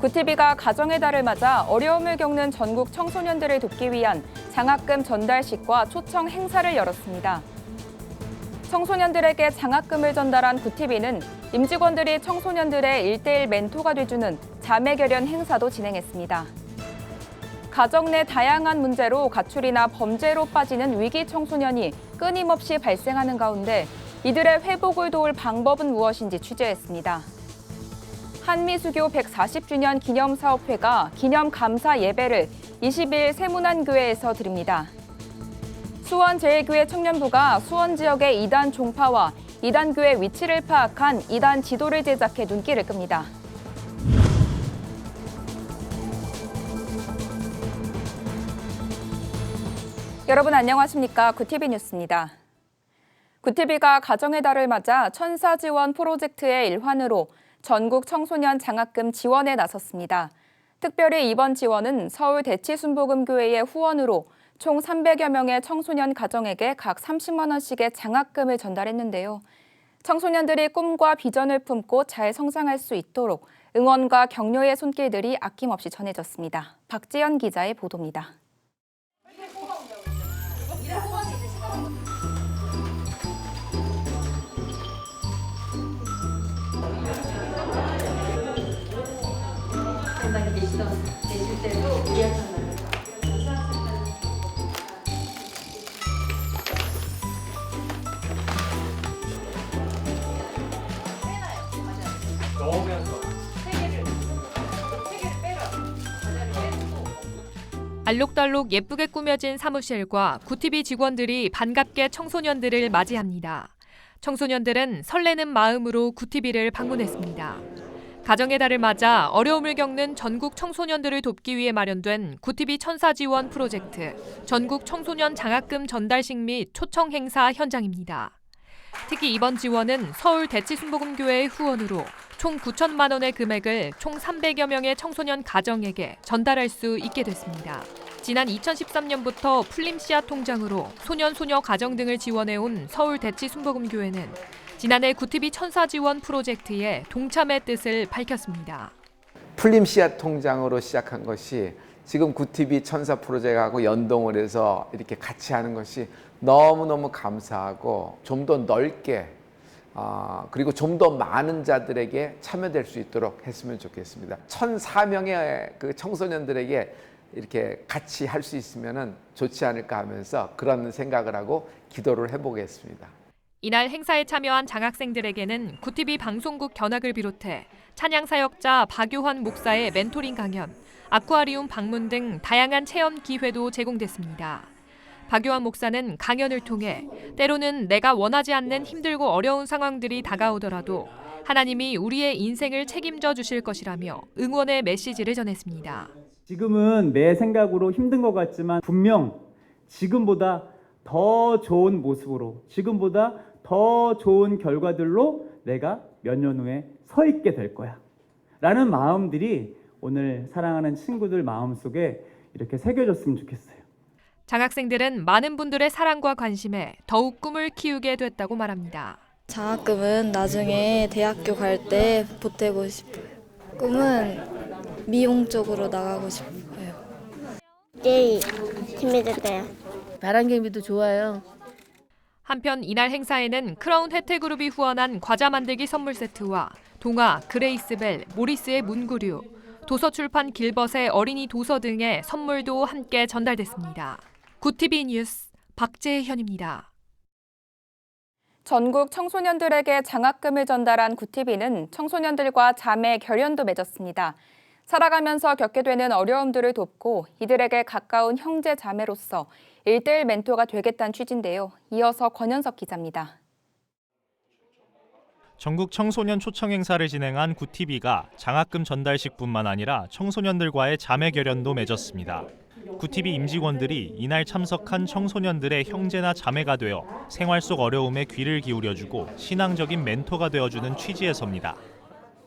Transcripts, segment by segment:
구티비가 가정의 달을 맞아 어려움을 겪는 전국 청소년들을 돕기 위한 장학금 전달식과 초청 행사를 열었습니다. 청소년들에게 장학금을 전달한 구티비는 임직원들이 청소년들의 1대1 멘토가 돼주는 자매결연 행사도 진행했습니다. 가정 내 다양한 문제로 가출이나 범죄로 빠지는 위기 청소년이 끊임없이 발생하는 가운데 이들의 회복을 도울 방법은 무엇인지 취재했습니다. 한미수교 140주년 기념사업회가 기념 감사 예배를 20일 세문안교회에서 드립니다. 수원제일교회 청년부가 수원 지역의 이단 종파와 이단교회 위치를 파악한 이단 지도를 제작해 눈길을 끕니다. 여러분 안녕하십니까? 구티비 뉴스입니다. 구티비가 가정의 달을 맞아 천사 지원 프로젝트의 일환으로 전국 청소년 장학금 지원에 나섰습니다. 특별히 이번 지원은 서울 대치순복음교회의 후원으로 총 300여 명의 청소년 가정에게 각 30만 원씩의 장학금을 전달했는데요. 청소년들이 꿈과 비전을 품고 잘 성장할 수 있도록 응원과 격려의 손길들이 아낌없이 전해졌습니다. 박지연 기자의 보도입니다. 계실 때도 이해하셨나요? 넣으면서 세 개를 빼라. 과자를 빼고. 알록달록 예쁘게 꾸며진 사무실과 구티비 직원들이 반갑게 청소년들을 맞이합니다. 청소년들은 설레는 마음으로 구티비를 방문했습니다. 가정의 달을 맞아 어려움을 겪는 전국 청소년들을 돕기 위해 마련된 구티비 천사 지원 프로젝트 전국 청소년 장학금 전달식 및 초청 행사 현장입니다. 특히 이번 지원은 서울 대치순복음교회의 후원으로 총 9천만 원의 금액을 총 300여 명의 청소년 가정에게 전달할 수 있게 됐습니다. 지난 2013년부터 풀림 씨앗 통장으로 소년, 소녀 가정 등을 지원해온 서울 대치순복음교회는 지난해 구티비 천사 지원 프로젝트에 동참의 뜻을 밝혔습니다. 풀림 씨앗 통장으로 시작한 것이 지금 구티비 천사 프로젝트하고 연동을 해서 이렇게 같이 하는 것이 너무너무 감사하고 좀 더 넓게 그리고 좀 더 많은 자들에게 참여될 수 있도록 했으면 좋겠습니다. 1,004명의 그 청소년들에게 이렇게 같이 할 수 있으면 좋지 않을까 하면서 그런 생각을 하고 기도를 해보겠습니다. 이날 행사에 참여한 장학생들에게는 구티비 방송국 견학을 비롯해 찬양 사역자 박요환 목사의 멘토링 강연, 아쿠아리움 방문 등 다양한 체험 기회도 제공됐습니다. 박요환 목사는 강연을 통해 때로는 내가 원하지 않는 힘들고 어려운 상황들이 다가오더라도 하나님이 우리의 인생을 책임져 주실 것이라며 응원의 메시지를 전했습니다. 지금은 내 생각으로 힘든 것 같지만 분명 지금보다 더 좋은 모습으로, 지금보다 더 좋은 결과들로 내가 몇 년 후에 서 있게 될 거야 라는 마음들이 오늘 사랑하는 친구들 마음속에 이렇게 새겨졌으면 좋겠어요. 장학생들은 많은 분들의 사랑과 관심에 더욱 꿈을 키우게 됐다고 말합니다. 장학금은 나중에 대학교 갈 때 보태고 싶어요. 꿈은 미용 쪽으로 나가고 싶어요. 제일 재밌었어요. 바람개비도 좋아요. 한편 이날 행사에는 크라운 혜태그룹이 후원한 과자 만들기 선물 세트와 동화, 그레이스벨, 모리스의 문구류, 도서출판 길벗의 어린이 도서 등의 선물도 함께 전달됐습니다. 구티비 뉴스 박재현입니다. 전국 청소년들에게 장학금을 전달한 구티비는 청소년들과 자매 결연도 맺었습니다. 살아가면서 겪게 되는 어려움들을 돕고 이들에게 가까운 형제 자매로서 1대1 멘토가 되겠다는 취지인데요. 이어서 권현석 기자입니다. 전국 청소년 초청 행사를 진행한 구티비가 장학금 전달식뿐만 아니라 청소년들과의 자매 결연도 맺었습니다. 구티비 임직원들이 이날 참석한 청소년들의 형제나 자매가 되어 생활 속 어려움에 귀를 기울여주고 신앙적인 멘토가 되어주는 취지에서입니다.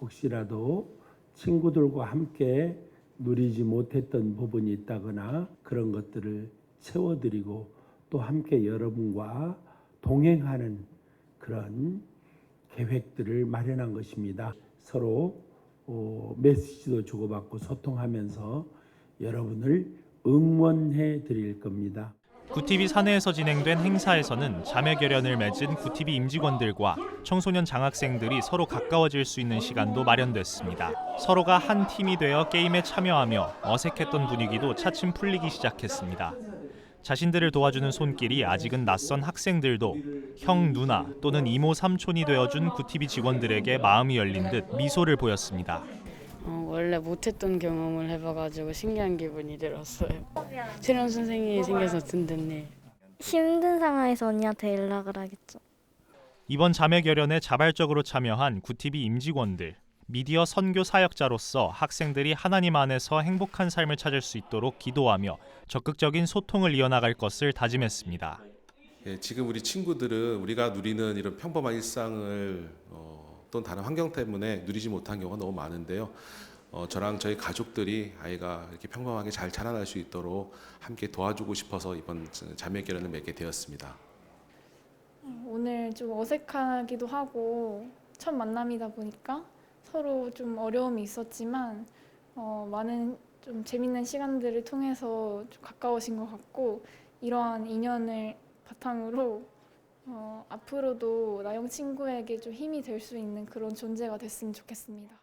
혹시라도 친구들과 함께 누리지 못했던 부분이 있다거나 그런 것들을 채워드리고 또 함께 여러분과 동행하는 그런 계획들을 마련한 것입니다. 서로 메시지도 주고받고 소통하면서 여러분을 응원해 드릴 겁니다. 구티비 사내에서 진행된 행사에서는 자매결연을 맺은 구티비 임직원들과 청소년 장학생들이 서로 가까워질 수 있는 시간도 마련됐습니다. 서로가 한 팀이 되어 게임에 참여하며 어색했던 분위기도 차츰 풀리기 시작했습니다. 자신들을 도와주는 손길이 아직은 낯선 학생들도 형, 누나 또는 이모, 삼촌이 되어준 구티비 직원들에게 마음이 열린 듯 미소를 보였습니다. 원래 못했던 경험을 해봐가지고 신기한 기분이 들었어요. 새로운 선생님이 생겨서 든든해. 힘든 상황에서 언니한테 연락을 하겠죠. 이번 자매결연에 자발적으로 참여한 구티비 임직원들. 미디어 선교 사역자로서 학생들이 하나님 안에서 행복한 삶을 찾을 수 있도록 기도하며 적극적인 소통을 이어나갈 것을 다짐했습니다. 지금 우리 친구들은 우리가 누리는 이런 평범한 일상을 또는 다른 환경 때문에 누리지 못한 경우가 너무 많은데요. 저랑 저희 가족들이 아이가 이렇게 평범하게 잘 자라날 수 있도록 함께 도와주고 싶어서 이번 자매결연을 맺게 되었습니다. 오늘 좀 어색하기도 하고 첫 만남이다 보니까 서로 좀 어려움이 있었지만 많은 좀 재밌는 시간들을 통해서 좀 가까워진 것 같고 이러한 인연을 바탕으로 앞으로도 나영 친구에게 좀 힘이 될 수 있는 그런 존재가 됐으면 좋겠습니다.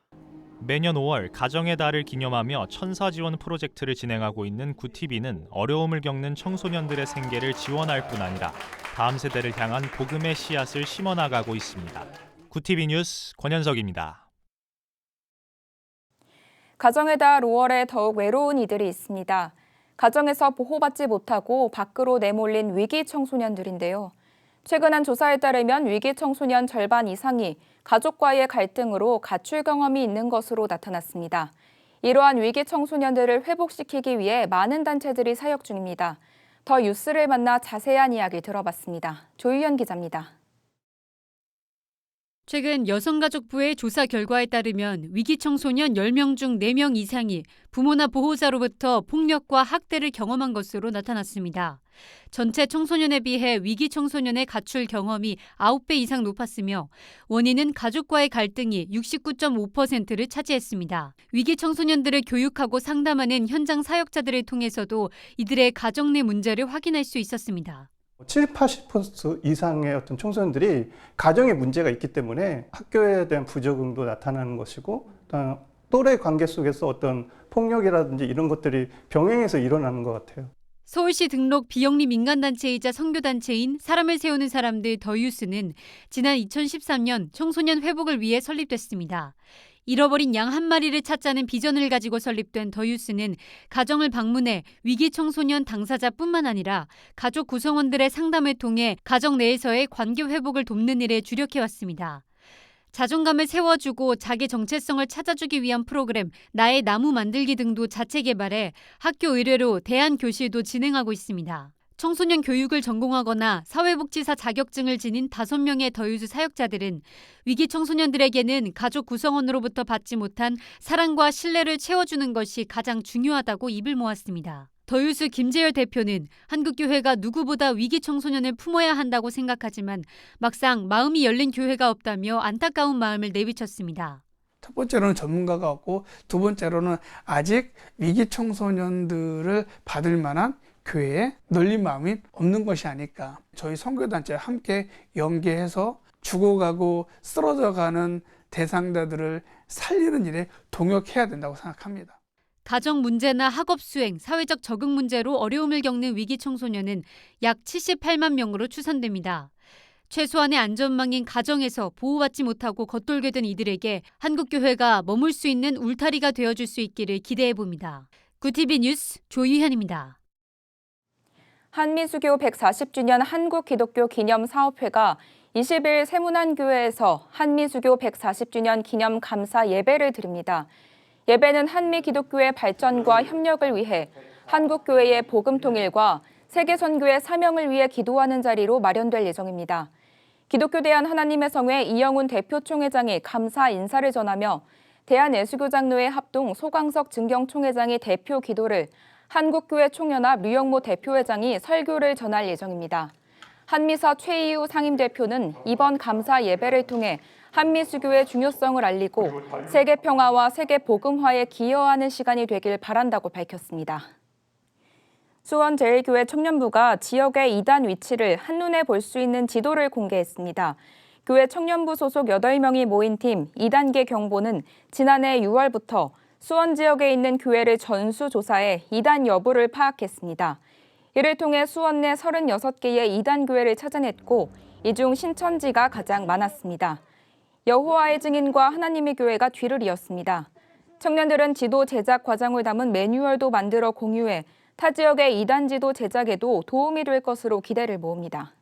매년 5월 가정의 달을 기념하며 천사 지원 프로젝트를 진행하고 있는 구티비는 어려움을 겪는 청소년들의 생계를 지원할 뿐 아니라 다음 세대를 향한 복음의 씨앗을 심어나가고 있습니다. 구티비 뉴스 권현석입니다. 가정의 달 5월에 더욱 외로운 이들이 있습니다. 가정에서 보호받지 못하고 밖으로 내몰린 위기 청소년들인데요. 최근 한 조사에 따르면 위기 청소년 절반 이상이 가족과의 갈등으로 가출 경험이 있는 것으로 나타났습니다. 이러한 위기 청소년들을 회복시키기 위해 많은 단체들이 사역 중입니다. 더 뉴스를 만나 자세한 이야기 들어봤습니다. 조유현 기자입니다. 최근 여성가족부의 조사 결과에 따르면 위기 청소년 10명 중 4명 이상이 부모나 보호자로부터 폭력과 학대를 경험한 것으로 나타났습니다. 전체 청소년에 비해 위기 청소년의 가출 경험이 9배 이상 높았으며 원인은 가족과의 갈등이 69.5%를 차지했습니다. 위기 청소년들을 교육하고 상담하는 현장 사역자들을 통해서도 이들의 가정 내 문제를 확인할 수 있었습니다. 70, 80% 이상의 어떤 청소년들이 가정에 문제가 있기 때문에 학교에 대한 부적응도 나타나는 것이고 또래 관계 속에서 어떤 폭력이라든지 이런 것들이 병행해서 일어나는 것 같아요. 서울시 등록 비영리 민간단체이자 선교단체인 사람을 세우는 사람들 더유스는 지난 2013년 청소년 회복을 위해 설립됐습니다. 잃어버린 양 한 마리를 찾자는 비전을 가지고 설립된 더유스는 가정을 방문해 위기 청소년 당사자뿐만 아니라 가족 구성원들의 상담을 통해 가정 내에서의 관계 회복을 돕는 일에 주력해왔습니다. 자존감을 세워주고 자기 정체성을 찾아주기 위한 프로그램 나의 나무 만들기 등도 자체 개발해 학교 의뢰로 대안교실도 진행하고 있습니다. 청소년 교육을 전공하거나 사회복지사 자격증을 지닌 5명의 더유스 사역자들은 위기 청소년들에게는 가족 구성원으로부터 받지 못한 사랑과 신뢰를 채워주는 것이 가장 중요하다고 입을 모았습니다. 더유스 김재열 대표는 한국교회가 누구보다 위기 청소년을 품어야 한다고 생각하지만 막상 마음이 열린 교회가 없다며 안타까운 마음을 내비쳤습니다. 첫 번째로는 전문가가 없고 두 번째로는 아직 위기 청소년들을 받을 만한 교회에 널린 마음이 없는 것이 아닐까. 저희 선교단체와 함께 연계해서 죽어가고 쓰러져가는 대상자들을 살리는 일에 동역해야 된다고 생각합니다. 가정 문제나 학업 수행, 사회적 적응 문제로 어려움을 겪는 위기 청소년은 약 78만 명으로 추산됩니다. 최소한의 안전망인 가정에서 보호받지 못하고 겉돌게 된 이들에게 한국교회가 머물 수 있는 울타리가 되어줄 수 있기를 기대해봅니다. 구티비 뉴스 조유현입니다. 한미수교 140주년 한국기독교 기념사업회가 20일 세문안교회에서 한미수교 140주년 기념 감사 예배를 드립니다. 예배는 한미 기독교의 발전과 협력을 위해 한국교회의 복음 통일과 세계선교의 사명을 위해 기도하는 자리로 마련될 예정입니다. 기독교 대한 하나님의 성회 이영훈 대표총회장이 감사 인사를 전하며 대한예수교장로회 합동 소광석 증경총회장이 대표 기도를 한국교회 총연합 류영모 대표회장이 설교를 전할 예정입니다. 한미사 최이우 상임대표는 이번 감사 예배를 통해 한미 수교의 중요성을 알리고 세계 평화와 세계 복음화에 기여하는 시간이 되길 바란다고 밝혔습니다. 수원제일교회 청년부가 지역의 이단 위치를 한눈에 볼 수 있는 지도를 공개했습니다. 교회 청년부 소속 8명이 모인 팀 2단계 경보는 지난해 6월부터 수원 지역에 있는 교회를 전수조사해 이단 여부를 파악했습니다. 이를 통해 수원 내 36개의 이단 교회를 찾아냈고 이 중 신천지가 가장 많았습니다. 여호와의 증인과 하나님의 교회가 뒤를 이었습니다. 청년들은 지도 제작 과정을 담은 매뉴얼도 만들어 공유해 타 지역의 이단 지도 제작에도 도움이 될 것으로 기대를 모읍니다.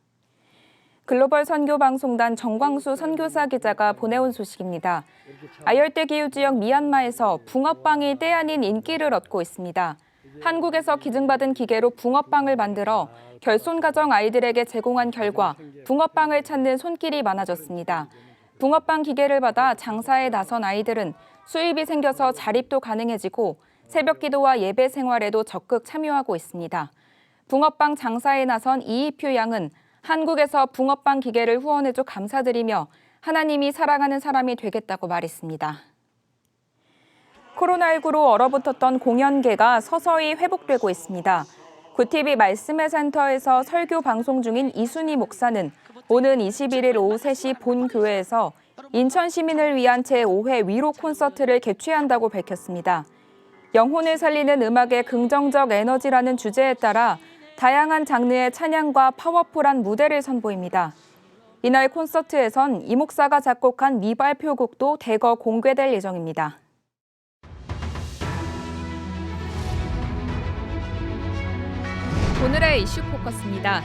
글로벌 선교방송단 정광수 선교사 기자가 보내온 소식입니다. 아열대 기후 지역 미얀마에서 붕어빵이 때 아닌 인기를 얻고 있습니다. 한국에서 기증받은 기계로 붕어빵을 만들어 결손 가정 아이들에게 제공한 결과 붕어빵을 찾는 손길이 많아졌습니다. 붕어빵 기계를 받아 장사에 나선 아이들은 수입이 생겨서 자립도 가능해지고 새벽 기도와 예배 생활에도 적극 참여하고 있습니다. 붕어빵 장사에 나선 이희표 양은 한국에서 붕어빵 기계를 후원해줘 감사드리며 하나님이 사랑하는 사람이 되겠다고 말했습니다. 코로나19로 얼어붙었던 공연계가 서서히 회복되고 있습니다. 구TV 말씀의 센터에서 설교 방송 중인 이순희 목사는 오는 21일 오후 3시 본 교회에서 인천 시민을 위한 제5회 위로 콘서트를 개최한다고 밝혔습니다. 영혼을 살리는 음악의 긍정적 에너지라는 주제에 따라 다양한 장르의 찬양과 파워풀한 무대를 선보입니다. 이날 콘서트에선 이 목사가 작곡한 미발표곡도 대거 공개될 예정입니다. 오늘의 이슈 포커스입니다.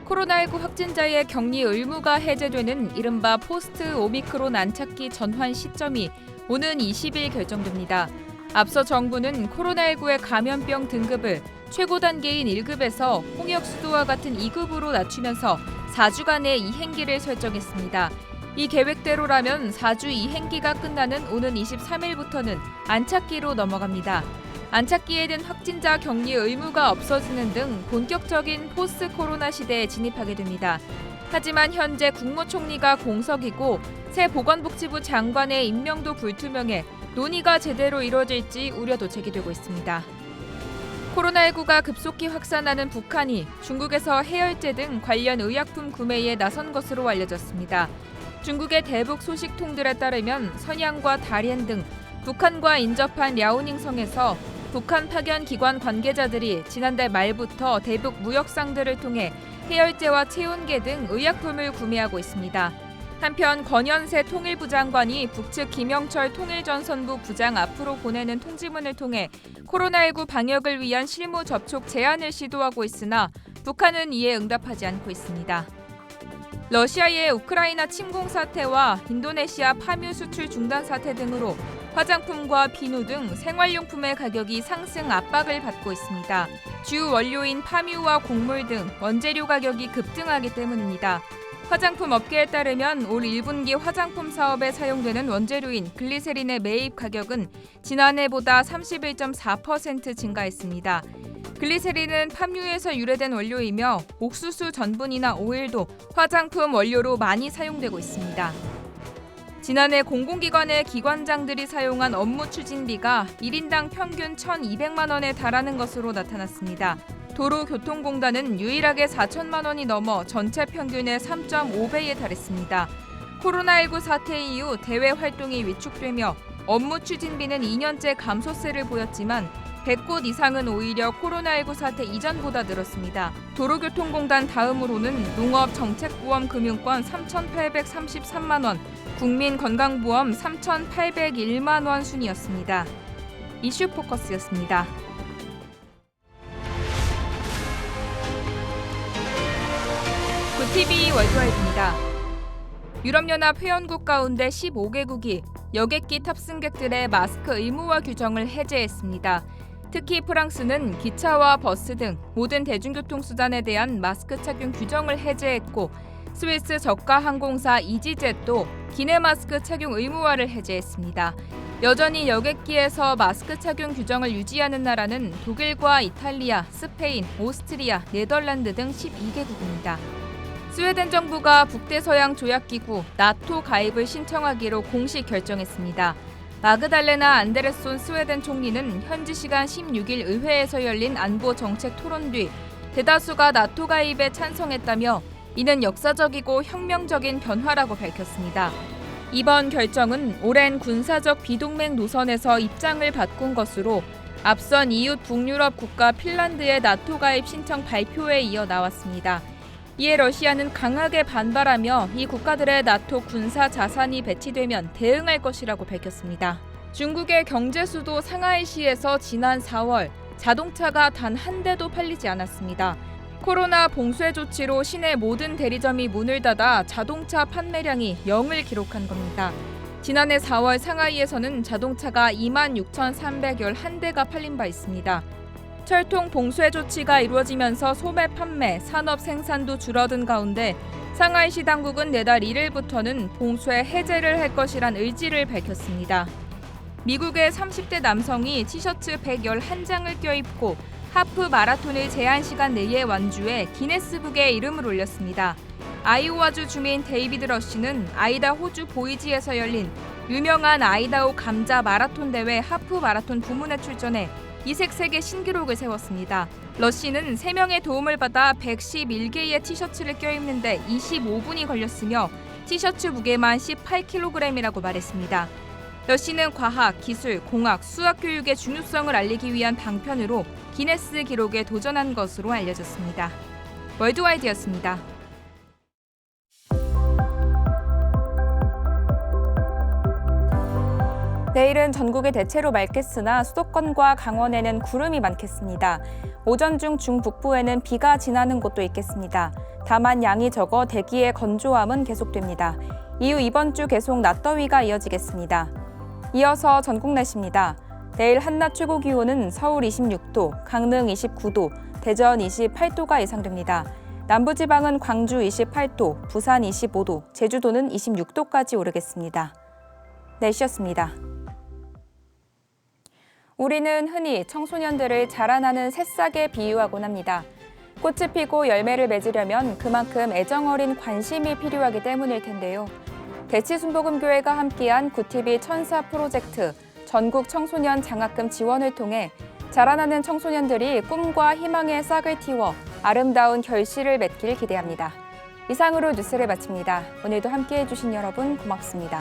코로나19 확진자의 격리 의무가 해제되는 이른바 포스트 오미크론 안착기 전환 시점이 오는 20일 결정됩니다. 앞서 정부는 코로나19의 감염병 등급을 최고 단계인 1급에서 홍역 수도와 같은 2급으로 낮추면서 4주간의 이행기를 설정했습니다. 이 계획대로라면 4주 이행기가 끝나는 오는 23일부터는 안착기로 넘어갑니다. 안착기에 든 확진자 격리 의무가 없어지는 등 본격적인 포스트 코로나 시대에 진입하게 됩니다. 하지만 현재 국무총리가 공석이고 새 보건복지부 장관의 임명도 불투명해 논의가 제대로 이루어질지 우려도 제기되고 있습니다. 코로나19가 급속히 확산하는 북한이 중국에서 해열제 등 관련 의약품 구매에 나선 것으로 알려졌습니다. 중국의 대북 소식통들에 따르면 선양과 다롄 등 북한과 인접한 랴오닝성에서 북한 파견 기관 관계자들이 지난달 말부터 대북 무역상들을 통해 해열제와 체온계 등 의약품을 구매하고 있습니다. 한편 권현세 통일부 장관이 북측 김영철 통일전선부 부장 앞으로 보내는 통지문을 통해 코로나19 방역을 위한 실무 접촉 제한을 시도하고 있으나 북한은 이에 응답하지 않고 있습니다. 러시아의 우크라이나 침공 사태와 인도네시아 파묘 수출 중단 사태 등으로 화장품과 비누 등 생활용품의 가격이 상승 압박을 받고 있습니다. 주 원료인 파묘와 곡물 등 원재료 가격이 급등하기 때문입니다. 화장품 업계에 따르면 올 1분기 화장품 사업에 사용되는 원재료인 글리세린의 매입 가격은 지난해보다 31.4% 증가했습니다. 글리세린은 팜유에서 유래된 원료이며 옥수수 전분이나 오일도 화장품 원료로 많이 사용되고 있습니다. 지난해 공공기관의 기관장들이 사용한 업무 추진비가 1인당 평균 1,200만 원에 달하는 것으로 나타났습니다. 도로교통공단은 유일하게 4천만 원이 넘어 전체 평균의 3.5배에 달했습니다. 코로나19 사태 이후 대외 활동이 위축되며 업무 추진비는 2년째 감소세를 보였지만 100곳 이상은 오히려 코로나19 사태 이전보다 늘었습니다. 도로교통공단 다음으로는 농업정책보험 금융권 3,833만 원, 국민건강보험 3,801만 원 순이었습니다. 이슈 포커스였습니다. 구TV 월드와이드입니다. 유럽연합 회원국 가운데 15개국이 여객기 탑승객들의 마스크 의무화 규정을 해제했습니다. 특히 프랑스는 기차와 버스 등 모든 대중교통수단에 대한 마스크 착용 규정을 해제했고 스위스 저가 항공사 이지젯도 기내 마스크 착용 의무화를 해제했습니다. 여전히 여객기에서 마스크 착용 규정을 유지하는 나라는 독일과 이탈리아, 스페인, 오스트리아, 네덜란드 등 12개국입니다. 스웨덴 정부가 북대서양 조약기구 나토 가입을 신청하기로 공식 결정했습니다. 마그달레나 안데르손 스웨덴 총리는 현지 시간 16일 의회에서 열린 안보 정책 토론 뒤 대다수가 나토 가입에 찬성했다며 이는 역사적이고 혁명적인 변화라고 밝혔습니다. 이번 결정은 오랜 군사적 비동맹 노선에서 입장을 바꾼 것으로 앞선 이웃 북유럽 국가 핀란드의 나토 가입 신청 발표에 이어 나왔습니다. 이에 러시아는 강하게 반발하며 이 국가들의 나토 군사 자산이 배치되면 대응할 것이라고 밝혔습니다. 중국의 경제 수도 상하이시에서 지난 4월 자동차가 단 한 대도 팔리지 않았습니다. 코로나 봉쇄 조치로 시내 모든 대리점이 문을 닫아 자동차 판매량이 0을 기록한 겁니다. 지난해 4월 상하이에서는 자동차가 26,311대가 팔린 바 있습니다. 철통 봉쇄 조치가 이루어지면서 소매 판매, 산업 생산도 줄어든 가운데 상하이시 당국은 내달 1일부터는 봉쇄 해제를 할 것이란 의지를 밝혔습니다. 미국의 30대 남성이 티셔츠 111장을 껴입고 하프 마라톤을 제한 시간 내에 완주해 기네스북에 이름을 올렸습니다. 아이오와주 주민 데이비드 러시는 아이다호주 보이지에서 열린 유명한 아이다호 감자 마라톤 대회 하프 마라톤 부문에 출전해 이색 세계 신기록을 세웠습니다. 러시는 3명의 도움을 받아 111개의 티셔츠를 껴입는데 25분이 걸렸으며 티셔츠 무게만 18kg이라고 말했습니다. 러시는 과학, 기술, 공학, 수학 교육의 중요성을 알리기 위한 방편으로 기네스 기록에 도전한 것으로 알려졌습니다. 월드와이드였습니다. 내일은 전국이 대체로 맑겠으나 수도권과 강원에는 구름이 많겠습니다. 오전 중 중북부에는 비가 지나는 곳도 있겠습니다. 다만 양이 적어 대기의 건조함은 계속됩니다. 이후 이번 주 계속 낮더위가 이어지겠습니다. 이어서 전국 날씨입니다. 내일 한낮 최고 기온은 서울 26도, 강릉 29도, 대전 28도가 예상됩니다. 남부지방은 광주 28도, 부산 25도, 제주도는 26도까지 오르겠습니다. 날씨였습니다. 우리는 흔히 청소년들을 자라나는 새싹에 비유하곤 합니다. 꽃이 피고 열매를 맺으려면 그만큼 애정어린 관심이 필요하기 때문일 텐데요. 대치순복음교회가 함께한 구티비 천사 프로젝트 전국 청소년 장학금 지원을 통해 자라나는 청소년들이 꿈과 희망의 싹을 틔워 아름다운 결실을 맺길 기대합니다. 이상으로 뉴스를 마칩니다. 오늘도 함께해 주신 여러분 고맙습니다.